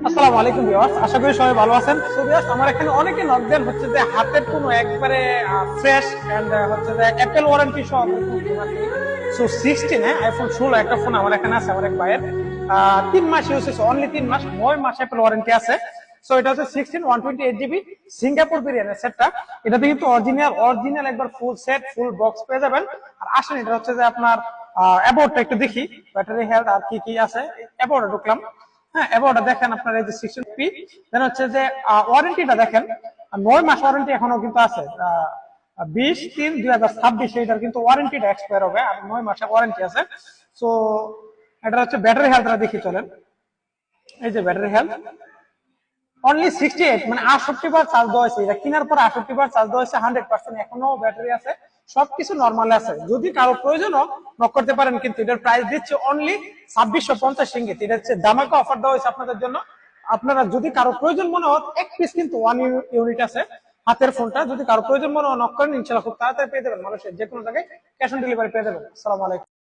আসসালামু আলাইকুম ভিউয়ার্স, আশা করি সবাই ভালো আছেন। সো ভিউয়ার্স, আমার এখানে অনেকে নক দেন হচ্ছে যে হাতের কোনো একবারে ফ্রেশ এন্ড হচ্ছে যে অ্যাপেল ওয়ারেন্টি সহ ফোন আর কি। সো 16 আইফোন 16 একটা ফোন আমার এখানে আছে, আমার এক ভাইয়ের 3 মাস ইউজ হয়েছে, অনলি 3 মাস, 9 মাস অ্যাপেল ওয়ারেন্টি আছে। সো এটা হচ্ছে 16 128 জিবি সিঙ্গাপুর বিরিয়ানি সেটটা। এটাতে কিন্তু অরিজিনাল একবার ফুল সেট ফুল বক্স পেয়ে যাবেন। আর আসেন, এটা হচ্ছে যে আপনার অ্যাবাউটটা একটু দেখি, ব্যাটারি হেলথ আর কি কি আছে। অ্যাবাউটে ঢুকলাম। হ্যাঁ, এবারটা দেখেন আপনার এই যে 16 পি, দেন হচ্ছে যে ওয়ারেন্টিটা দেখেন, 9 মাস ওয়ারেন্টি এখনো কিন্তু আছে। 20/3/2026 এটার কিন্তু ওয়ারেন্টিটা এক্সপায়ার হবে, আর 9 মাসের ওয়ারেন্টি আছে। সো এটা হচ্ছে ব্যাটারি হেলথটা দেখি চলেন। এই যে ব্যাটারি হেলথ অনলি 68, মানে 68 বার চার্জ দেওয়া হয়েছে। এটা কেনার পর 68 বার চার্জ দেওয়া হয়েছে, 100% এখনো ব্যাটারি আছে, সবকিছু নর্মাল আছে। যদি কারো প্রয়োজন নক করতে পারেন, কিন্তু এটার প্রাইস দিচ্ছে অনলি 2650 রিঙ্গিত। এটা হচ্ছে দামাকা অফার দেওয়া হয়েছে আপনাদের জন্য। আপনারা যদি কারো প্রয়োজন মনে হয়, এক পিস কিন্তু 1 ইউনিট আছে হাতের ফোনটা, যদি কারো প্রয়োজন মনে হয় নক করেন, ইনশাল্লাহ খুব তাড়াতাড়ি পেয়ে যাবেন। মানুষের যে কোনো জায়গায় ক্যাশ অন ডেলিভারি পেয়ে যাবেন। আসসালামু আলাইকুম।